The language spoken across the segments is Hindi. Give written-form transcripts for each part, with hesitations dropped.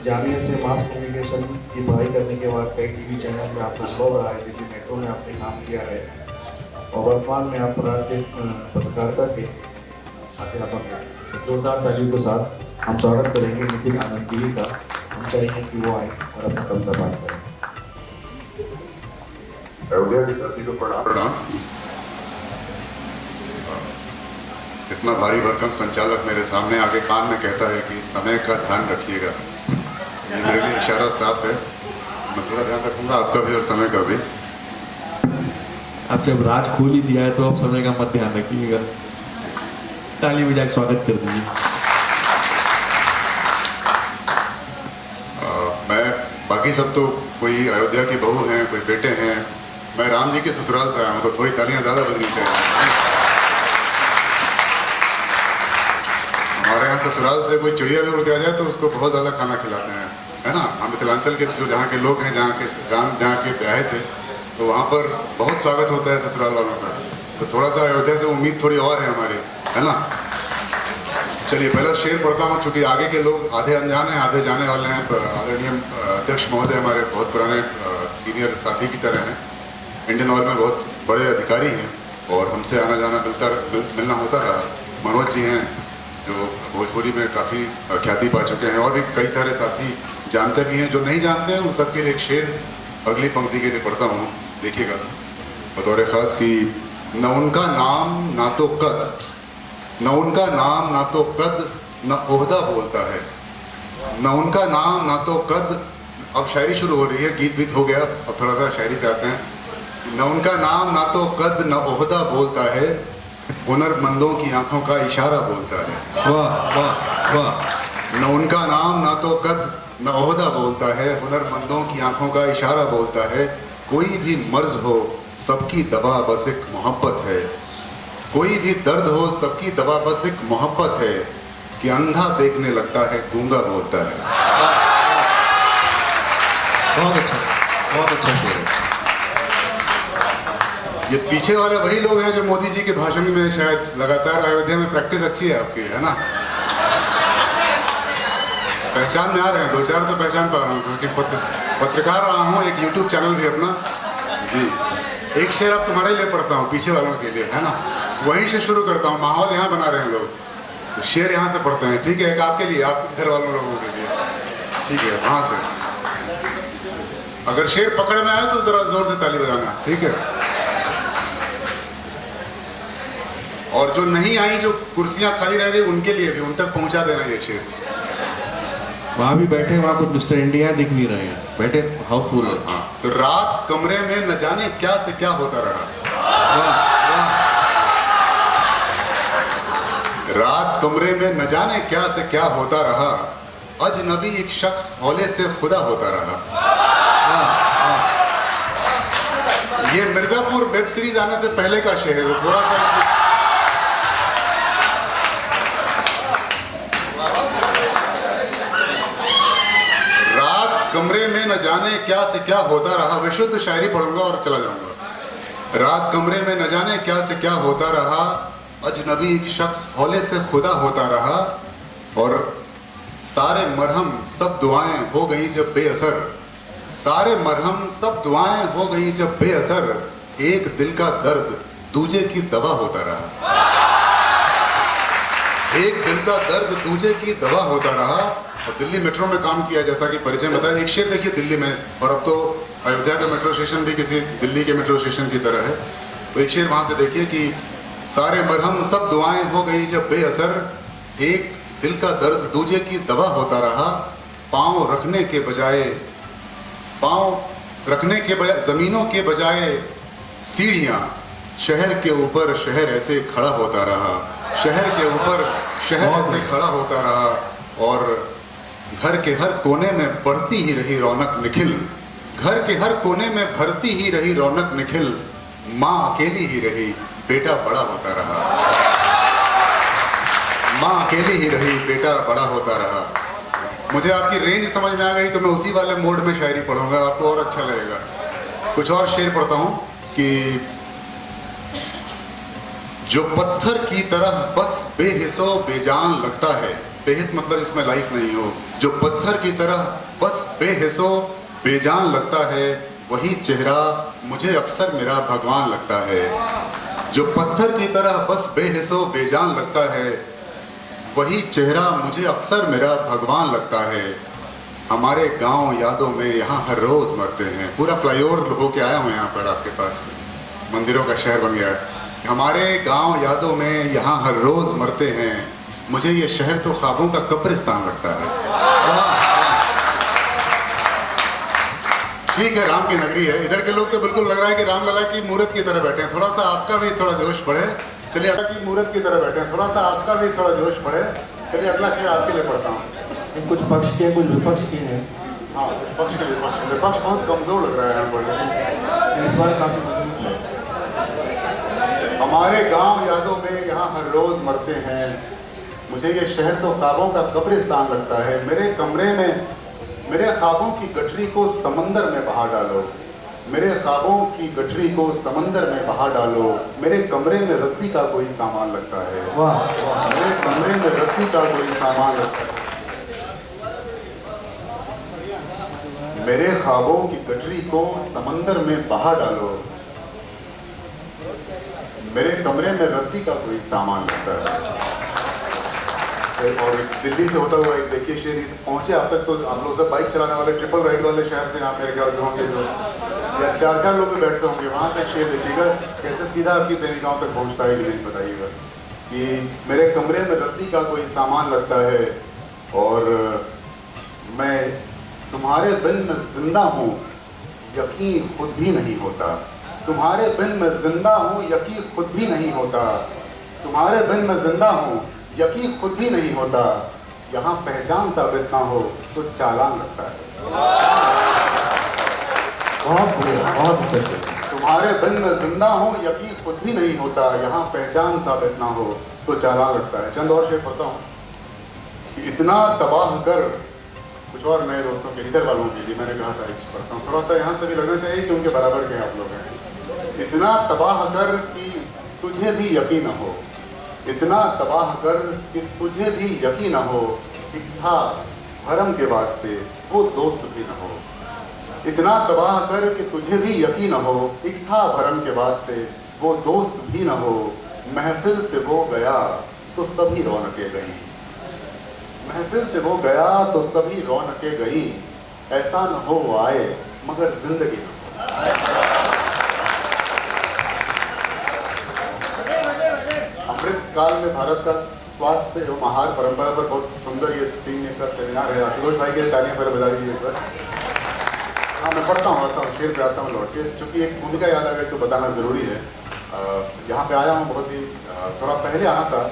जामिया से मास कम्युनिकेशन की पढ़ाई करने के बाद कई टीवी चैनल में आपका अनुभव रहा है, दिल्ली मेट्रो में आपने काम किया है और वर्तमान में आप पत्रकारिता के अध्यापक हैं। तो जोरदार तालियों के साथ हम स्वागत करेंगे निखिल आनंद गिरी का। हम चाहेंगे कि वो आए और अपना कविता पाठ करें। अयोध्या की धरती को प्रणाम। इतना भारी भरकम संचालक मेरे सामने आके कान में कहता है कि समय का ध्यान रखिएगा। ये मेरे लिए इशारा साफ है, मैं थोड़ा ध्यान रखूंगा आपका भी और समय का भी। आप जब राज खोल ही दिया है तो आप समय का मत ध्यान रखिएगा। ताली बजा के स्वागत कर दीजिए। मैं बाकी सब तो कोई अयोध्या की बहू हैं, कोई बेटे हैं, मैं राम जी के ससुराल से आया हूँ, तो थोड़ी तालियां ज्यादा बजनी चाहिए। हमारे यहाँ ससुराल से कोई चिड़िया भी उड़ के आ जाए तो उसको बहुत ज़्यादा खाना खिलाते हैं, है ना। हम मिथिलांचल के जो जहाँ के लोग हैं, जहाँ के राम जहाँ के ब्याहे थे, तो वहाँ पर बहुत स्वागत होता है ससुराल वालों का। तो थोड़ा सा अयोध्या से उम्मीद थोड़ी और है हमारी, है ना। चलिए पहला शेर पढ़ता हूँ, चूँकि आगे के लोग आधे अनजान हैं, आधे जाने वाले हैं। आदरणीय अध्यक्ष महोदय हमारे बहुत पुराने सीनियर साथी की तरह हैं, इंडियन ऑयल में बहुत बड़े अधिकारी हैं और हमसे आना जाना मिलना होता रहा। मनोज जी हैं जो भोजपुरी में काफ़ी ख्याति पा चुके हैं, और भी कई सारे साथी जानते भी हैं। जो नहीं जानते हैं उन सबके लिए एक शेर अगली पंक्ति के लिए पढ़ता हूँ, देखिएगा बतौर खास कि न उनका नाम ना तो कद, न उनका नाम ना तो कद, न ओहदा बोलता है, न उनका नाम ना तो कद। अब शायरी शुरू हो रही है, गीत बीत हो गया, अब थोड़ा सा शायरी पे आते हैं। न उनका नाम ना तो कद न ओहदा बोलता है, हुनरमंदों की आंखों का इशारा बोलता है। वाह वाह वाह। न उनका नाम ना तो कद न ओहदा बोलता है, हुनरमंदों की आंखों का इशारा बोलता है। कोई भी मर्ज हो सबकी दवा बस एक मोहब्बत है, कोई भी दर्द हो सबकी दवा बस एक मोहब्बत है, कि अंधा देखने लगता है गूंगा बोलता है। बहुत अच्छा, बहुत अच्छा शेर है। ये पीछे वाले वही लोग हैं जो मोदी जी के भाषण में शायद लगातार अयोध्या में प्रैक्टिस अच्छी है आपकी, है ना। पहचान में आ रहे हैं, दो चार तो पहचान पा रहा हूँ, क्योंकि पत्रकार रहा हूँ, एक यूट्यूब चैनल भी अपना जी। एक शेर अब तुम्हारे लिए पढ़ता हूँ, पीछे वालों के लिए, है ना। वहीं से शुरू करता हूँ, माहौल यहाँ बना रहे हैं लोग, तो शेर यहाँ से पढ़ते हैं, ठीक है। एक आपके लिए, आप इधर वालों लोगों के लिए, ठीक है। वहां से अगर शेर पकड़ में आए तो जरा जोर से ताली बजाना, ठीक है। और जो नहीं आई, जो कुर्सियां खाली रह गई, उनके लिए भी, उन तक पहुंचा देना ये शेर। वहां भी बैठे, वहां कुछ मिस्टर इंडिया दिख नहीं रहे हैं, बैठे हाउसफुल है। हाँ, तो रात कमरे में न जाने क्या से क्या होता रहा। वाह वाह। रात कमरे में न जाने क्या से क्या होता रहा, अजनबी एक शख्स हौले से खुदा होता रहा। ये मिर्जापुर वेब सीरीज आने से पहले का शेर है, तो थोड़ा सा कमरे में न जाने क्या से क्या होता रहा। विशुद्ध शायरी पढ़ूंगा और चला जाऊंगा। रात कमरे में न जाने क्या से क्या होता रहा, अजनबी एक शख्स हौले से खुदा होता रहा, और सारे मरहम सब दुआएं हो गई जब बेअसर, सारे मरहम सब दुआएं हो गई जब बेअसर, एक दिल का दर्द दूजे की दवा होता रहा। एक दिल का दर्द दूजे की दवा होता रहा। और दिल्ली मेट्रो में काम किया, जैसा कि परिचय बताया। एक शेर देखिए दिल्ली में, और अब तो अयोध्या का मेट्रो स्टेशन भी किसी दिल्ली के मेट्रो स्टेशन की तरह है, तो एक शेर वहां से देखिए कि सारे मरहम सब दुआएं हो गई जब बेअसर, एक दिल का दर्द दूजे की दवा होता रहा। पाँव रखने के बजाय जमीनों के बजाय सीढ़ियां, शहर के ऊपर शहर ऐसे खड़ा होता रहा, शहर के ऊपर शहर ऐसे खड़ा होता रहा, और घर के हर कोने में बढ़ती ही रही रौनक निखिल, घर के हर कोने में भरती ही रही रौनक निखिल, माँ अकेली ही रही बेटा बड़ा होता रहा, माँ अकेली ही रही बेटा बड़ा होता रहा। मुझे आपकी रेंज समझ में आ गई, तो मैं उसी वाले मोड में शायरी पढ़ूंगा, आपको और अच्छा लगेगा। कुछ और शेर पढ़ता हूँ कि जो पत्थर की तरह बस बेहिस्सो बेजान लगता है, बेहिस मतलब इसमें लाइफ नहीं हो। जो पत्थर की तरह बस बेहिसो बेजान लगता है, वही चेहरा मुझे अक्सर मेरा भगवान लगता है। जो पत्थर की तरह बस बेहिसो बेजान लगता है, वही चेहरा मुझे अक्सर मेरा भगवान लगता है। हमारे गांव यादों में यहाँ हर रोज मरते हैं। पूरा फ्लाईओवर होके आया हूँ यहाँ पर आपके पास, मंदिरों का शहर बन गया है। हमारे गांव यादों में यहाँ हर रोज मरते हैं, मुझे ये शहर तो ख्वाबों का कब्रिस्तान लगता है। ठीक है, राम की नगरी है। इधर के लोग तो बिल्कुल लग रहा है कि रामलला की मूर्त की तरह बैठे हैं। थोड़ा सा आपका भी थोड़ा जोश बढ़े। चलिए, अल्लाह की मूर्त की तरह बैठे हैं, थोड़ा सा आपका भी थोड़ा जोश बढ़े। चलिए, अगला शेर आपके लिए पढ़ता हूँ। कुछ पक्ष के कुछ विपक्ष के हैं। हाँ, विपक्ष के विपक्ष बहुत कमजोर लग रहा है यहाँ पर। इस बार काफी मजबूत है। हमारे गांव यादों में यहाँ हर रोज मरते हैं, मुझे ये शहर तो ख्वाबों का कब्रिस्तान लगता है। मेरे कमरे में मेरे ख्वाबों की गठरी को समंदर में बहा डालो, मेरे ख्वाबों की गठरी को समंदर में बहा डालो। मेरे कमरे में रद्दी का कोई सामान लगता है। वाह, मेरे कमरे में रद्दी का कोई सामान लगता है। मेरे ख्वाबों की गठरी को समंदर में बहा डालो, मेरे कमरे में रद्दी का कोई सामान लगता है। और दिल्ली से होता हुआ एक देखिए शेर पहुंचे आप तक, तो आप लोग सब बाइक चलाने वाले ट्रिपल राइड वाले शहर से आप मेरे ख्याल से होंगे, जो या 4-4 लोग भी बैठते होंगे, वहाँ से शेर देखिएगा कैसे सीधा आपकी प्रेमिकाओं तक पहुँचता है कि नहीं बताइएगा। कि मेरे कमरे में रद्दी का कोई सामान लगता है और मैं तुम्हारे बिन में जिंदा हूँ, यकीन खुद भी नहीं होता। तुम्हारे बिन में जिंदा हूँ, यकीन खुद भी नहीं होता। तुम्हारे बिन में जिंदा हूँ, यकीन खुद भी नहीं होता। यहाँ पहचान साबित ना हो तो चालान लगता है। बहुत बढ़िया, बहुत अच्छे। तुम्हारे बिन में जिंदा हूँ, यकीन खुद भी नहीं होता। यहाँ पहचान साबित ना हो तो चालान लगता है। चंद और शेर पढ़ता हूँ कि इतना तबाह कर, कुछ और नए दोस्तों के, इधर वालों के लिए मैंने कहा था एक पढ़ता हूँ, थोड़ा सा यहाँ से भी लगना चाहिए कि उनके बराबर के आप लोग हैं। इतना तबाह कर कि तुझे भी यकीन न हो, इतना तबाह कर कि तुझे भी यकीन न हो। एक था भरम के वास्ते वो दोस्त भी न हो। इतना तबाह कर कि तुझे भी यकीन न हो। एक था भरम के वास्ते वो दोस्त भी न हो। महफिल से वो गया तो सभी रौनकें गईं। महफिल से वो गया तो सभी रौनकें गईं। ऐसा न हो वो आए मगर जिंदगी न हो। अमृत काल में भारत का स्वास्थ्य एवं आहार परंपरा पर बहुत सुंदर ये 3 दिन का सेमिनार है। आशुतोष भाई के तालियां पर बजा दीजिए एक बार। हाँ, मैं पढ़ता हूँ शेर पे आता हूँ लौट के, चूँकि एक भूमिका याद आ गई तो बताना ज़रूरी है। यहाँ पे आया हूँ, बहुत ही थोड़ा पहले आना था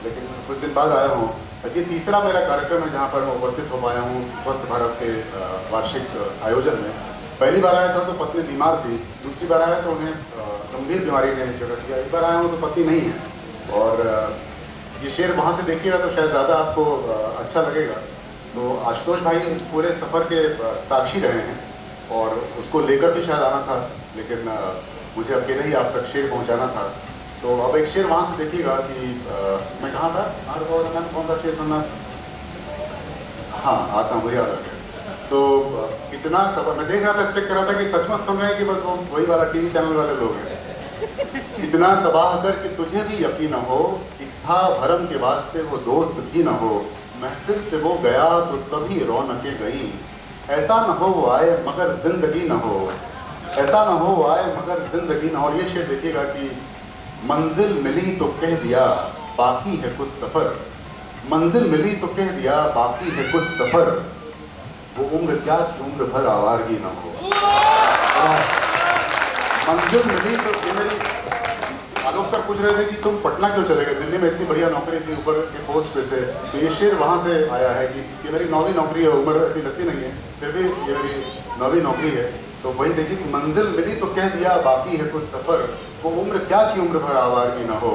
लेकिन कुछ दिन बाद आया हूँ। ये तीसरा मेरा कार्यक्रम है जहाँ पर मैं उपस्थित हो पाया हूँ स्वस्थ भारत के वार्षिक आयोजन में। पहली बार आया था तो पत्नी बीमार थी, दूसरी बार आया तो उन्हें गंभीर बीमारी ने जगह दिया, इस बार आया हूँ तो पत्नी नहीं है। और ये शेर वहाँ से देखिएगा तो शायद ज़्यादा आपको अच्छा लगेगा। तो आशुतोष भाई इस पूरे सफ़र के साक्षी रहे हैं और उसको लेकर भी शायद आना था, लेकिन मुझे अकेले ही आप तक शेर पहुँचाना था। तो अब एक शेर वहाँ से देखिएगा कि मैं कहाँ था, मैम कौन सा शेर सुनना? हाँ, आता हूँ, याद आ गया। तो इतना मैं देख रहा था, चेक कर रहा था कि सचमुच सुन रहे हैं कि बस वो वही वाला टीवी चैनल वाले लोग हैं। इतना तबाह कर कि तुझे भी यकीन न हो। एक था भरम के वास्ते वो दोस्त भी न हो। महफिल से वो गया तो सभी रौनकें गईं। ऐसा न हो वो आए मगर जिंदगी न हो। ऐसा न हो वो आए मगर जिंदगी न हो। और ये शेर देखिएगा कि मंजिल मिली तो कह दिया बाकी है कुछ सफ़र। मंजिल मिली तो कह दिया बाकी है कुछ सफ़र। वो उम्र क्या कि उम्र भर आवारगी न हो। मंजिल मिली तो, ये मेरी आलोक सर पूछ रहे थे कि तुम पटना क्यों चले गए, दिल्ली में इतनी बढ़िया नौकरी थी, ऊपर के पोस्ट पे थे। तो ये शेर वहाँ से आया है कि ये मेरी 9वीं नौकरी है, उम्र ऐसी लगती नहीं है फिर भी ये मेरी 9वीं नौकरी है। तो वही देखिए कि मंजिल मिली तो कह दिया बाकी है कुछ सफ़र। वो उम्र क्या कि उम्र भर आवारगी न हो।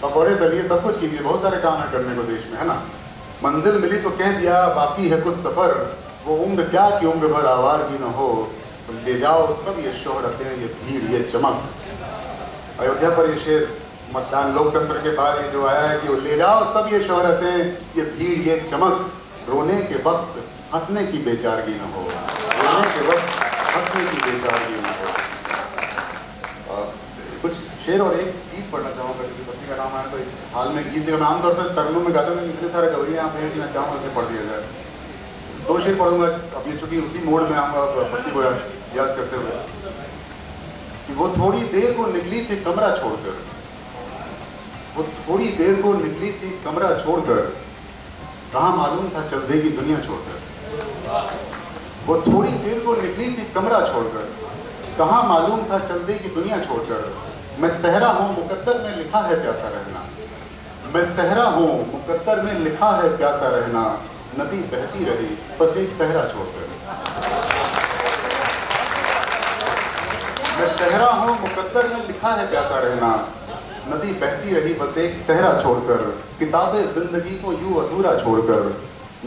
पकौड़े तलिए सब कुछ कीजिए, बहुत सारे काम है करने को देश में, है ना। मंजिल मिली तो कह दिया बाकी है कुछ सफ़र। वो उम्र क्या कि उम्र भर आवारगी न हो। ले जाओ सब ये शोहरतें, ये भीड़, ये चमक। अयोध्या पर ये शेर मतदान लोकतंत्र के बाद ये जो आया है कि ले जाओ सब ये शोहरतें, ये भीड़ ये चमक, रोने के वक्त हंसने की बेचारगी न हो, रोने के वक्त हंसने की बेचारगी न हो। कुछ शेर और एक गीत पढ़ना चाहूँगा, क्योंकि पत्नी का नाम आया तो हाल में गीत मैं आमतौर पर तरनों में गाता हूँ, इतने सारे गवैया यहाँ पे हैं कि मैं चाहूँगा कि पढ़ दिया जाए। दो शेर पढ़ूंगा, अब ये चूंकि उसी मोड में आऊँगा पत्नी को याद करते हुए कि वो थोड़ी देर को निकली थी कमरा छोड़कर, वो थोड़ी देर को निकली थी कमरा छोड़कर, कहाँ मालूम था चल देगी दुनिया छोड़कर। वो थोड़ी देर को निकली थी कमरा छोड़कर, कहाँ मालूम था चल देगी दुनिया छोड़कर। मैं सहरा हूँ मुकद्दर में लिखा है प्यासा रहना, मैं सहरा हूँ मुकद्दर में लिखा है प्यासा रहना, नदी बहती रही बस एक सहरा छोड़कर। मैं सहरा हूँ मुकद्दर में लिखा है प्यासा रहना, नदी बहती रही बस एक सहरा छोड़कर। किताबे जिंदगी को यूं अधूरा छोड़कर,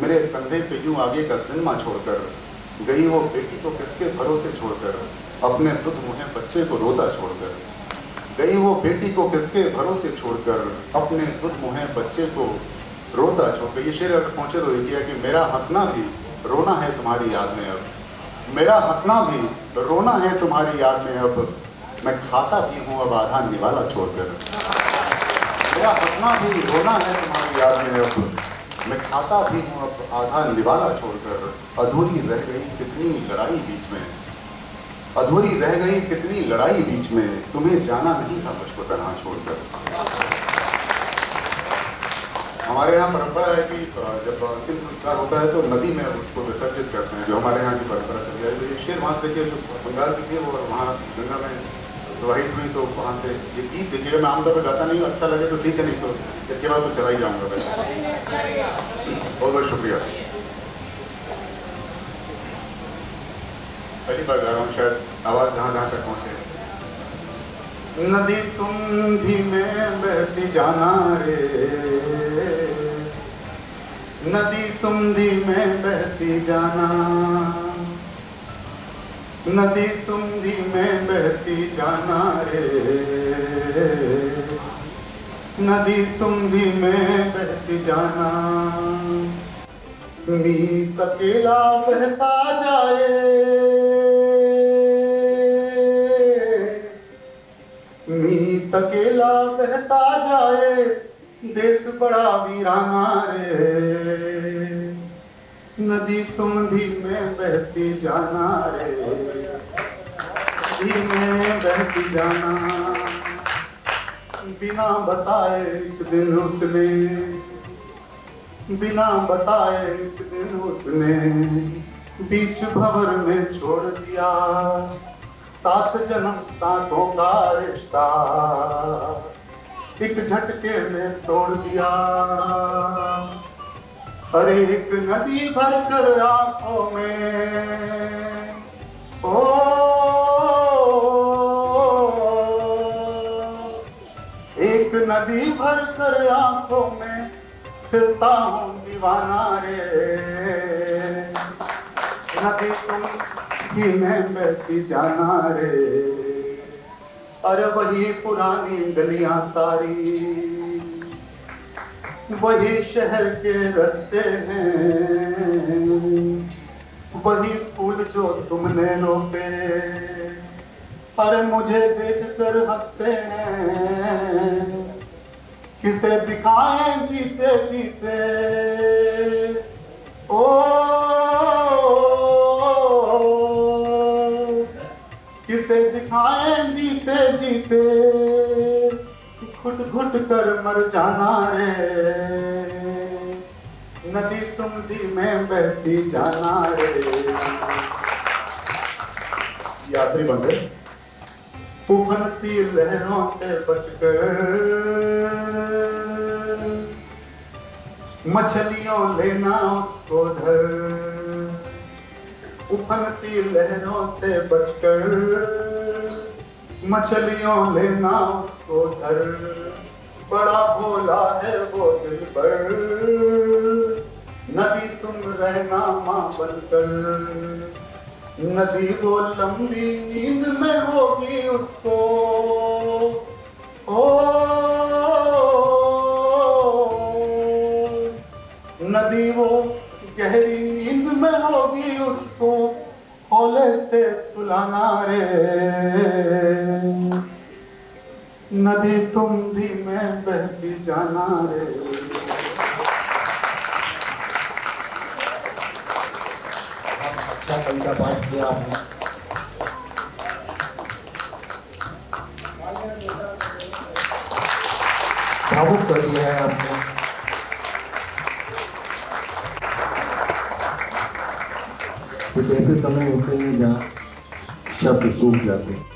मेरे कंधे पे यूं आगे का सिनेमा छोड़कर, गई वो बेटी को किसके भरोसे छोड़कर, अपने दुध मुहे बच्चे को रोता छोड़कर। गई वो बेटी को किसके भरोसे छोड़कर, अपने दुध मुहे बच्चे को रोता छोड़कर। ये शेर अगर पहुंचे तो देखिए कि मेरा हंसना भी रोना है तुम्हारी याद में अब, मेरा हंसना भी रोना है तुम्हारी याद में अब, मैं खाता भी हूँ अब आधा निवाला छोड़कर। मेरा हंसना भी रोना है तुम्हारी याद में अब, मैं खाता भी हूँ अब आधा निवाला छोड़कर। अधूरी रह गई कितनी लड़ाई बीच में, अधूरी रह गई कितनी लड़ाई बीच में, तुम्हें जाना नहीं था मुझको तन्हा छोड़कर। हमारे यहाँ परंपरा है कि जब अंतिम संस्कार होता है तो नदी में उसको विसर्जित करते हैं, जो हमारे यहाँ की परंपरा चल रही है। ये शेर वहाँ से देखिए जो बंगाल की थी और वहाँ गंगा में प्रवाहित हुई, तो वहाँ से ये गीत देखिएगा। मैं आमतौर पर गाता नहीं हूँ, अच्छा लगे तो ठीक है, नहीं तो इसके बाद तो चला ही जाऊँगा। बहुत बहुत शुक्रिया। पहली बार गा रहा हूँ, शायद आवाज़ जहाँ जहाँ तक पहुँचे। नदी तुम धीमे बहती जाना रे, नदी तुम धीमे बहती जाना, नदी तुम धीमे बहती जाना रे, नदी तुम धीमे बहती जाना। मीत अकेला बहता जाए, मीत अकेला बहता जाए, देश बड़ा वीराना रे, नदी तुम धीमे बहती जाना रे, धीमे बहती जाना। बिना बताए एक दिन उसने, बिना बताए एक दिन उसने बीच भंवर में छोड़ दिया, 7 जन्म सांसों का रिश्ता एक झटके में तोड़ दिया। अरे एक नदी भर कर आंखों में, ओ एक नदी भर कर आंखों में, फिरता हूँ दीवाना रे, नदी तुम धीमे बहती जाना रे। अरे वही पुरानी गलियां सारी, वही शहर के रास्ते हैं, वही फूल जो तुमने रोपे, अरे मुझे देखकर हंसते हैं, किसे दिखाएं जीते जीते, ओ किसे दिखाएं जीते जीते, घुट घुट कर मर जाना रे, नदी तुम धीमे बहती जाना रे। ये आखिरी बंद है। उफनती लहरों से बचकर मछलियों लेना उसको धर, उफनती लहरों से बचकर मछलियों लेना उसको धर, बड़ा भोला है वो दिलबर, नदी तुम रहना माँ बनकर, नदी वो लंबी नींद में होगी उसको, ओ नदी वो गहरी नींद में होगी, उसको हौले से सुलाना रे। नदी तुम धीमे बहती जाना रे। अच्छा कविता पाठ किया आपने। भावुक कर दिया है आपने। कुछ ऐसे समय होते हैं जहाँ शब्द सूख जाते हैं।